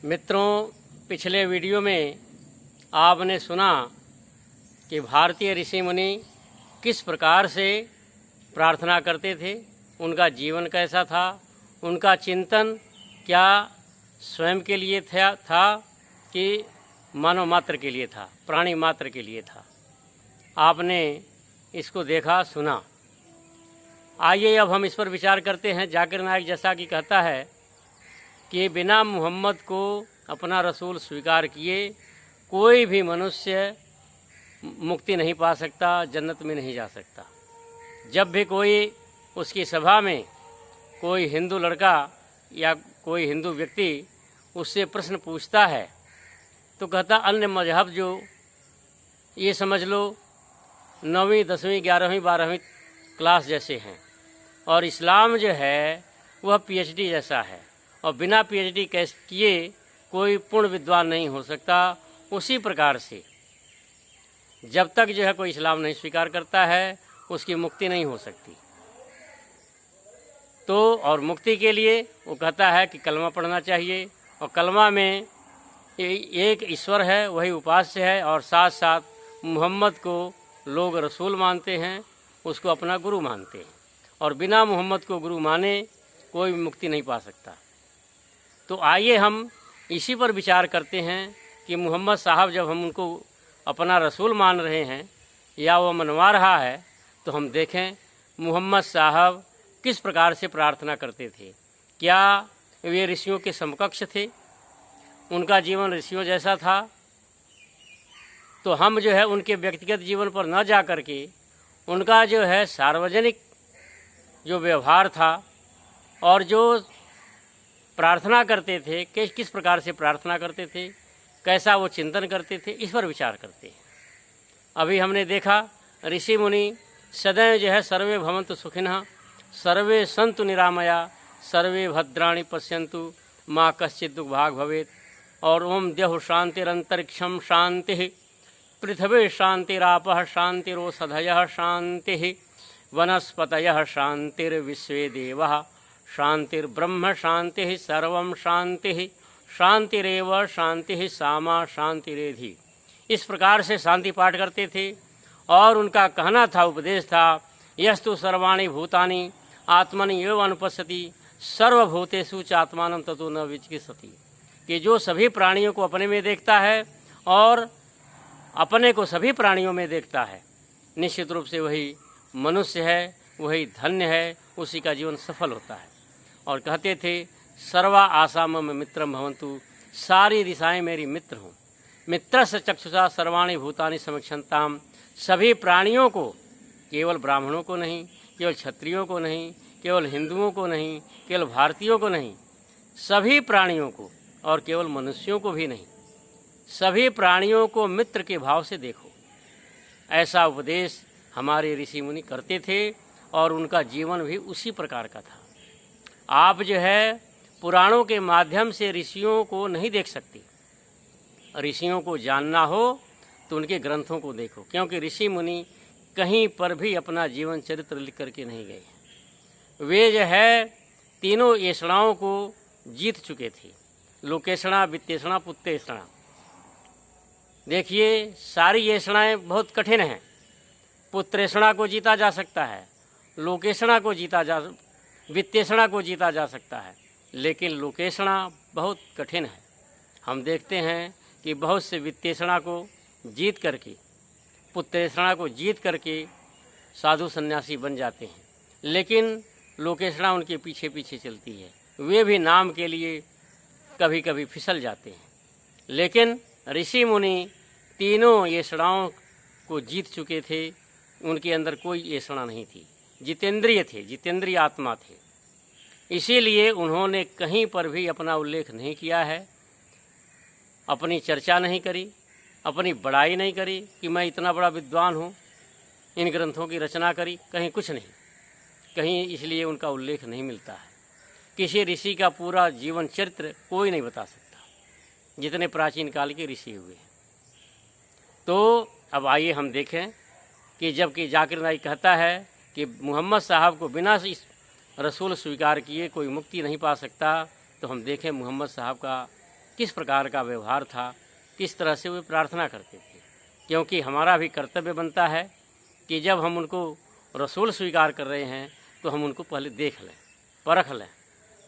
मित्रों, पिछले वीडियो में आपने सुना कि भारतीय ऋषि मुनि किस प्रकार से प्रार्थना करते थे, उनका जीवन कैसा था, उनका चिंतन क्या स्वयं के लिए था कि मानव मात्र के लिए था, प्राणी मात्र के लिए था। आपने इसको देखा, सुना। आइए अब हम इस पर विचार करते हैं। जाकिर नाइक जैसा कि कहता है कि बिना मोहम्मद को अपना रसूल स्वीकार किए कोई भी मनुष्य मुक्ति नहीं पा सकता, जन्नत में नहीं जा सकता। जब भी कोई उसकी सभा में कोई हिंदू लड़का या कोई हिंदू व्यक्ति उससे प्रश्न पूछता है तो कहता अन्य मजहब जो ये समझ लो 9वीं 10वीं 11वीं 12वीं क्लास जैसे हैं, और इस्लाम जो है वह पीएचडी जैसा है, और बिना पीएचडी किए कोई पूर्ण विद्वान नहीं हो सकता। उसी प्रकार से जब तक जो है कोई इस्लाम नहीं स्वीकार करता है उसकी मुक्ति नहीं हो सकती। तो और मुक्ति के लिए वो कहता है कि कलमा पढ़ना चाहिए, और कलमा में एक ईश्वर है, वही उपास्य है, और साथ साथ मोहम्मद को लोग रसूल मानते हैं, उसको अपना गुरु मानते हैं, और बिना मोहम्मद को गुरु माने कोई भी मुक्ति नहीं पा सकता। तो आइए हम इसी पर विचार करते हैं कि मोहम्मद साहब जब हम उनको अपना रसूल मान रहे हैं या वो मनवा रहा है, तो हम देखें मोहम्मद साहब किस प्रकार से प्रार्थना करते थे। क्या वे ऋषियों के समकक्ष थे? उनका जीवन ऋषियों जैसा था? तो हम जो है उनके व्यक्तिगत जीवन पर न जा करके उनका जो है सार्वजनिक जो व्यवहार था और जो प्रार्थना करते थे, किस प्रकार से प्रार्थना करते थे, कैसा वो चिंतन करते थे, इस पर विचार करते हैं। अभी हमने देखा ऋषि मुनि सदैव जो है सर्वे भवन्तु सुखिनः, सर्वे सन्तु निरामया, सर्वे भद्राणि पश्यन्तु, माँ कश्चित् दुर्भाग् भवेत्, और ओम द्यौः शान्तिरन्तरिक्षं शान्तिः, पृथिवी शान्तिरापः शान्तिरोषधयः शान्तिः, वनस्पतयः शान्तिर्विश्वे देवः शान्तिर्ब्रह्म शान्तिः, सर्वं शान्तिः, शान्तिरेव शान्तिः, सामा शान्तिरेधि। इस प्रकार से शांति पाठ करते थे, और उनका कहना था, उपदेश था, यस्तु सर्वाणि भूतानि आत्मनि एव अनुपश्यति, सर्वभूतेषु चात्मानं ततो न विचिकित्सति, कि जो सभी प्राणियों को अपने में देखता है और अपने को सभी प्राणियों में देखता है, निश्चित रूप से वही मनुष्य है, वही धन्य है, उसी का जीवन सफल होता है। और कहते थे सर्वा आशा मम मित्रम भवन्तु, सारी दिशाएं मेरी मित्र हों। मित्रस्य चक्षुषा सर्वाणि भूतानि समीक्षन्ताम, सभी प्राणियों को, केवल ब्राह्मणों को नहीं, केवल क्षत्रियों को नहीं, केवल हिंदुओं को नहीं, केवल भारतीयों को नहीं, सभी प्राणियों को, और केवल मनुष्यों को भी नहीं, सभी प्राणियों को मित्र के भाव से देखो। ऐसा उपदेश हमारे ऋषि मुनि करते थे, और उनका जीवन भी उसी प्रकार का था। आप जो है पुराणों के माध्यम से ऋषियों को नहीं देख सकते। ऋषियों को जानना हो तो उनके ग्रंथों को देखो, क्योंकि ऋषि मुनि कहीं पर भी अपना जीवन चरित्र लिख करके नहीं गए। वे जो है तीनों ऐषणाओं को जीत चुके थे, लोकेषणा, वित्तेषणा, पुत्तेषणा। देखिए सारी ऐषणाएं बहुत कठिन हैं। पुत्रेषणा को जीता जा सकता है, लोकेषणा को वित्तेषणा को जीता जा सकता है, लेकिन लोकेषणा बहुत कठिन है। हम देखते हैं कि बहुत से वित्तेषणा को जीत करके, पुत्रेषणा को जीत करके साधु सन्यासी बन जाते हैं, लेकिन लोकेषणा उनके पीछे पीछे चलती है। वे भी नाम के लिए कभी कभी फिसल जाते हैं। लेकिन ऋषि मुनि तीनों ऐषणाओं को जीत चुके थे, उनके अंदर कोई ऐषणा नहीं थी, जितेंद्रिय थे, जितेंद्रिय आत्मा थे। इसीलिए उन्होंने कहीं पर भी अपना उल्लेख नहीं किया है, अपनी चर्चा नहीं करी, अपनी बड़ाई नहीं करी कि मैं इतना बड़ा विद्वान हूँ, इन ग्रंथों की रचना करी, कहीं कुछ नहीं, कहीं इसलिए उनका उल्लेख नहीं मिलता है। किसी ऋषि का पूरा जीवन चरित्र कोई नहीं बता सकता, जितने प्राचीन काल के ऋषि हुए हैं। तो अब आइए हम देखें कि जबकि जाकिर नाइक कहता है कि मोहम्मद साहब को बिना इस रसूल स्वीकार किए कोई मुक्ति नहीं पा सकता, तो हम देखें मोहम्मद साहब का किस प्रकार का व्यवहार था, किस तरह से वे प्रार्थना करते थे। क्योंकि हमारा भी कर्तव्य बनता है कि जब हम उनको रसूल स्वीकार कर रहे हैं तो हम उनको पहले देख लें, परख लें।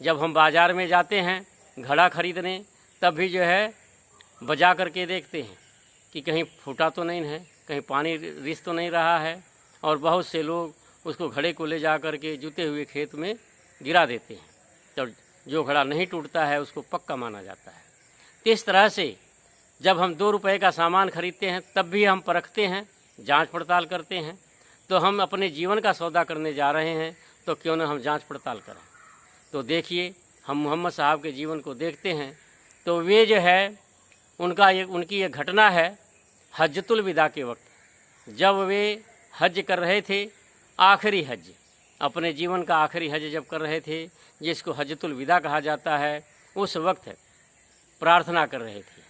जब हम बाज़ार में जाते हैं घड़ा खरीदने, तब भी जो है बजा करके देखते हैं कि कहीं फूटा तो नहीं है, कहीं पानी रिस तो नहीं रहा है। और बहुत से लोग उसको घड़े को ले जा करके जुते हुए खेत में गिरा देते हैं, तो जो घड़ा नहीं टूटता है उसको पक्का माना जाता है। तो इस तरह से जब हम 2 रुपए का सामान खरीदते हैं तब भी हम परखते हैं, जांच पड़ताल करते हैं। तो हम अपने जीवन का सौदा करने जा रहे हैं तो क्यों न हम जांच पड़ताल करें। तो देखिए, हम मोहम्मद साहब के जीवन को देखते हैं तो वे जो है उनकी ये घटना है हज्जतुल विदा के वक्त, जब वे हज कर रहे थे, आखिरी हज, अपने जीवन का आखिरी हज जब कर रहे थे, जिसको हज्जतुल विदा कहा जाता है, उस वक्त प्रार्थना कर रहे थे।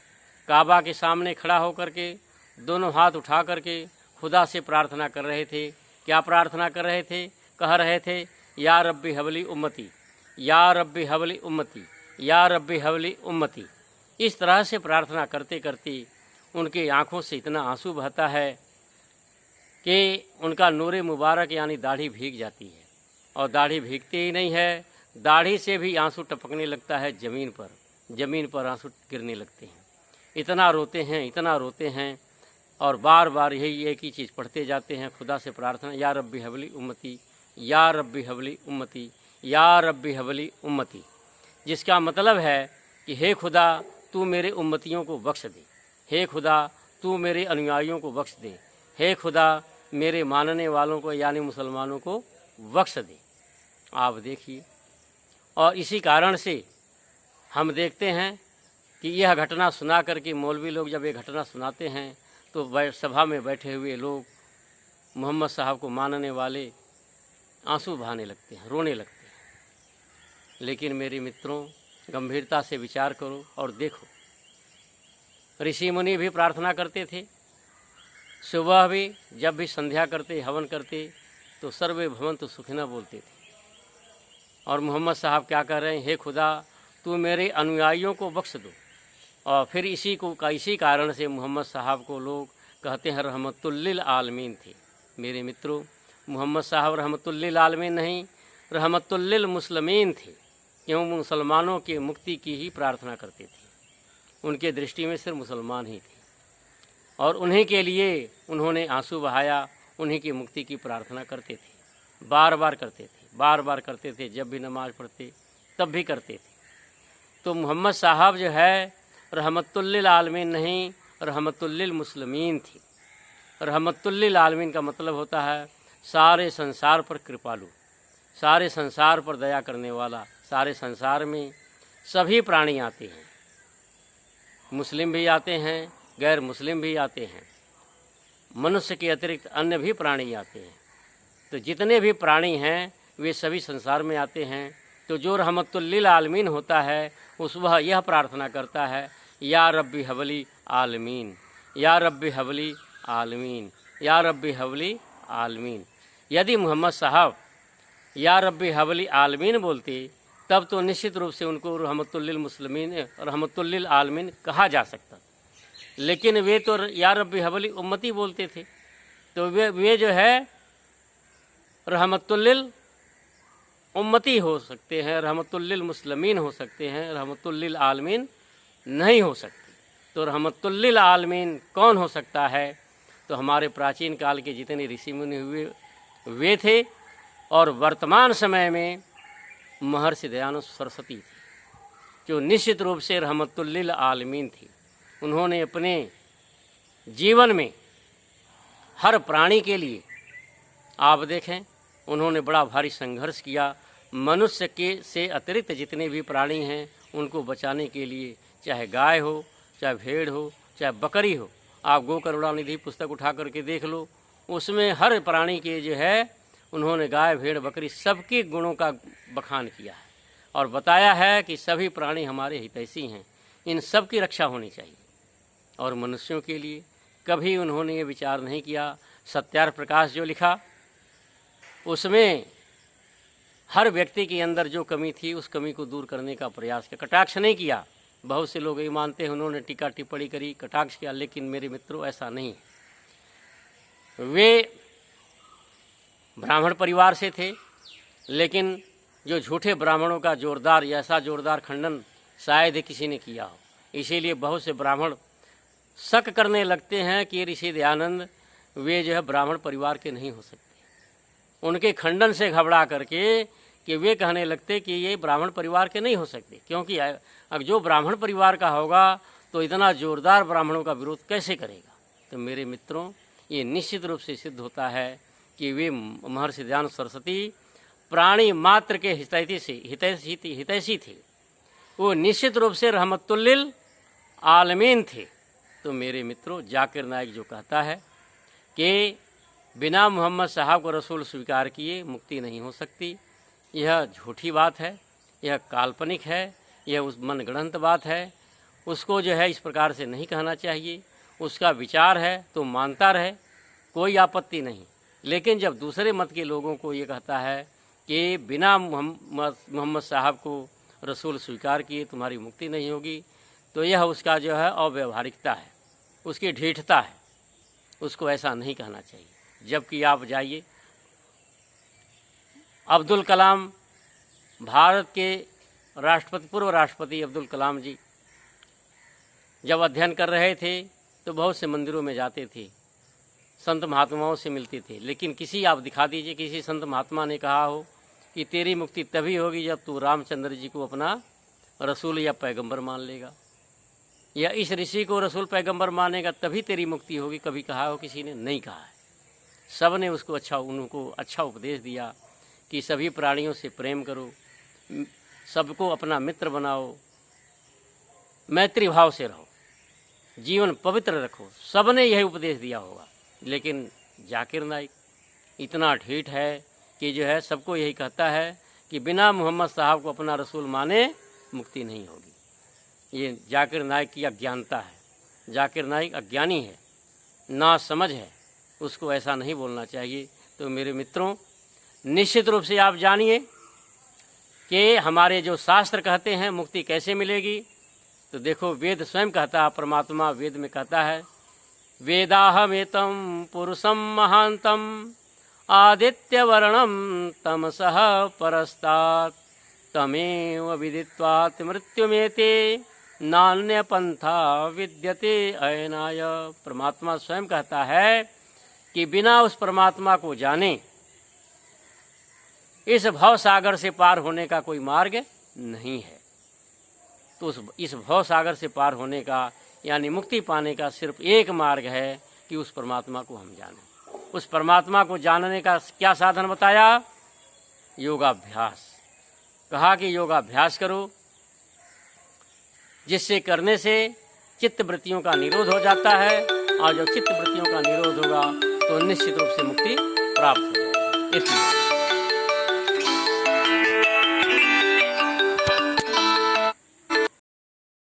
काबा के सामने खड़ा होकर के दोनों हाथ उठा करके खुदा से प्रार्थना कर रहे थे। क्या प्रार्थना कर रहे थे? कह रहे थे, या रब्बी हवली उम्मती, या रब्बी हवली उम्मती, या रब्बी हवली उम्मती। इस तरह से प्रार्थना करते करते उनके आँखों से इतना आंसू बहता है कि उनका नूरे मुबारक यानी दाढ़ी भीग जाती है। और दाढ़ी भीगती ही नहीं है, दाढ़ी से भी आंसू टपकने लगता है ज़मीन पर आंसू गिरने लगते हैं। इतना रोते हैं, इतना रोते हैं, और बार बार यही एक ही चीज़ पढ़ते जाते हैं खुदा से प्रार्थना, या रब्बी हवली उम्मती, या रब्बी हवली उम्मती, या रब्बी हवली उम्मती। जिसका मतलब है कि हे खुदा तू मेरे उम्मतियों को बख्श दे, हे खुदा तू मेरे अनुयायियों को बख्श दे, हे खुदा मेरे मानने वालों को यानी मुसलमानों को बख्श दे। आप देखिए, और इसी कारण से हम देखते हैं कि यह घटना सुना करके मौलवी लोग जब ये घटना सुनाते हैं तो सभा में बैठे हुए लोग मोहम्मद साहब को मानने वाले आंसू बहाने लगते हैं, रोने लगते हैं। लेकिन मेरे मित्रों, गंभीरता से विचार करो और देखो, ऋषि मुनि भी प्रार्थना करते थे। सुबह भी जब भी संध्या करते, हवन करते तो सर्वे भवन्तु सुखिनः बोलते थे। और मोहम्मद साहब क्या कह रहे हैं, हे खुदा तू मेरे अनुयायियों को बख्श दो। और फिर इसी कारण से मोहम्मद साहब को लोग कहते हैं रहमतुल लिल आलमीन थे। मेरे मित्रों, मोहम्मद साहब रहमतुल लिल आलमीन नहीं, रहमतुल लिल मुस्लिमीन थे। क्यों? मुसलमानों की मुक्ति की ही प्रार्थना करते थे। उनके दृष्टि में सिर्फ मुसलमान ही थे, और उन्हीं के लिए उन्होंने आंसू बहाया, उन्हीं की मुक्ति की प्रार्थना करते थे, बार बार करते थे, बार बार करते थे। जब भी नमाज पढ़ते तब भी करते थे। तो मोहम्मद साहब जो है रहमतुल लिल आलमीन नहीं, रहमतुल लिल मुस्लिमीन थी। रहमतुल लिल आलमीन का मतलब होता है सारे संसार पर कृपालु, सारे संसार पर दया करने वाला। सारे संसार में सभी प्राणी आते हैं, मुस्लिम भी आते हैं, गैर मुस्लिम भी आते हैं, मनुष्य के अतिरिक्त अन्य भी प्राणी आते हैं। तो जितने भी प्राणी हैं वे सभी संसार में आते हैं। तो जो रहमतुल लिल आलमीन होता है उस वह यह प्रार्थना करता है, या रब्बी हवली आलमीन, या रब्बी हवली आलमीन, या रब्बी हवली आलमीन। यदि मोहम्मद साहब या रब्बी हवली आलमीन बोलते तब तो निश्चित रूप से उनको रहमतुल लिल मुस्लिमीन, रहमतुल लिल आलमीन कहा जा सकता। लेकिन वे तो या रब्बी हवली उम्मती बोलते थे। तो वे जो है रहमतुल लिल उम्मती हो सकते हैं, रहमतुल लिल मुस्लिमीन हो सकते हैं, रहमतुल लिल आलमीन नहीं हो सकते। तो रहमतुल लिल आलमीन कौन हो सकता है? तो हमारे प्राचीन काल के जितने ऋषि मुनि हुए वे थे, और वर्तमान समय में महर्षि दयानंद सरस्वती थे, जो निश्चित रूप से रहमतुल लिल आलमीन थी। उन्होंने अपने जीवन में हर प्राणी के लिए, आप देखें, उन्होंने बड़ा भारी संघर्ष किया। मनुष्य के से अतिरिक्त जितने भी प्राणी हैं उनको बचाने के लिए, चाहे गाय हो, चाहे भेड़ हो, चाहे बकरी हो। आप गो करुणानिधि पुस्तक उठा करके देख लो, उसमें हर प्राणी के जो है उन्होंने गाय भेड़ बकरी सबके गुणों का बखान किया है, और बताया है कि सभी प्राणी हमारे हितैषी हैं, इन सब की रक्षा होनी चाहिए। और मनुष्यों के लिए कभी उन्होंने ये विचार नहीं किया। सत्यार्थ प्रकाश जो लिखा उसमें हर व्यक्ति के अंदर जो कमी थी उस कमी को दूर करने का प्रयास किया, कटाक्ष नहीं किया, बहुत से लोग ये मानते हैं, उन्होंने टीका टिप्पणी करी, कटाक्ष किया, लेकिन मेरे मित्रों ऐसा नहीं है। वे ब्राह्मण परिवार से थे, लेकिन जो झूठे ब्राह्मणों का जोरदार, ऐसा जोरदार खंडन शायद ही किसी ने किया हो। इसीलिए बहुत से ब्राह्मण शक करने लगते हैं कि ऋषि दयानंद वे जो है ब्राह्मण परिवार के नहीं हो सकते। उनके खंडन से घबरा करके कि वे कहने लगते कि ये ब्राह्मण परिवार के नहीं हो सकते, क्योंकि अब जो ब्राह्मण परिवार का होगा तो इतना जोरदार ब्राह्मणों का विरोध कैसे करेगा। तो मेरे मित्रों, ये निश्चित रूप से सिद्ध होता है कि वे महर्षि दयानंद सरस्वती प्राणी मात्र के हितैषी थे। वो निश्चित रूप से रहमतुल्लिल आलमीन थे। तो मेरे मित्रों, जाकिर नाइक जो कहता है कि बिना मोहम्मद साहब को रसूल स्वीकार किए मुक्ति नहीं हो सकती, यह झूठी बात है, यह काल्पनिक है, यह उस मनगढ़ंत बात है। उसको जो है इस प्रकार से नहीं कहना चाहिए। उसका विचार है तो मानता रहे, कोई आपत्ति नहीं। लेकिन जब दूसरे मत के लोगों को ये कहता है कि बिना मोहम्मद साहब को रसूल स्वीकार किए तुम्हारी मुक्ति नहीं होगी, तो यह उसका जो है अव्यवहारिकता है, उसकी ढीठता है। उसको ऐसा नहीं कहना चाहिए। जबकि आप जाइए, अब्दुल कलाम, भारत के राष्ट्रपति, पूर्व राष्ट्रपति अब्दुल कलाम जी जब अध्ययन कर रहे थे तो बहुत से मंदिरों में जाते थे, संत महात्माओं से मिलते थे। लेकिन किसी, आप दिखा दीजिए, किसी संत महात्मा ने कहा हो कि तेरी मुक्ति तभी होगी जब तू रामचंद्र जी को अपना रसूल या पैगंबर मान लेगा, या इस ऋषि को रसूल पैगंबर मानेगा तभी तेरी मुक्ति होगी। कभी कहा हो किसी ने? नहीं कहा है। सब ने उनको अच्छा उपदेश दिया कि सभी प्राणियों से प्रेम करो, सबको अपना मित्र बनाओ, मैत्री भाव से रहो, जीवन पवित्र रखो। सब ने यही उपदेश दिया होगा। लेकिन जाकिर नाइक इतना ढीठ है कि जो है सबको यही कहता है कि बिना मोहम्मद साहब को अपना रसूल माने मुक्ति नहीं होगी। ये जाकिर नाइक की अज्ञानता है। जाकिर नाइक अज्ञानी है, ना समझ है, उसको ऐसा नहीं बोलना चाहिए। तो मेरे मित्रों, निश्चित रूप से आप जानिए कि हमारे जो शास्त्र कहते हैं मुक्ति कैसे मिलेगी। तो देखो, वेद स्वयं कहता है, परमात्मा वेद में कहता है, वेदाहमेतं पुरुषं महांतम आदित्य वर्णम तमसः परस्तात् तमेव विदित्वात् मृत्युमेते नान्य पंथा विद्यते अयनाय। परमात्मा स्वयं कहता है कि बिना उस परमात्मा को जाने इस भव सागर से पार होने का कोई मार्ग नहीं है। तो इस भव सागर से पार होने का, यानी मुक्ति पाने का सिर्फ एक मार्ग है कि उस परमात्मा को हम जानें। उस परमात्मा को जानने का क्या साधन बताया? योगाभ्यास। कहा कि योगाभ्यास करो, जिससे करने से चित्त वृत्तियों का निरोध हो जाता है, और जब चित्त वृत्तियों का निरोध होगा तो निश्चित रूप से मुक्ति प्राप्त हो जाएगी।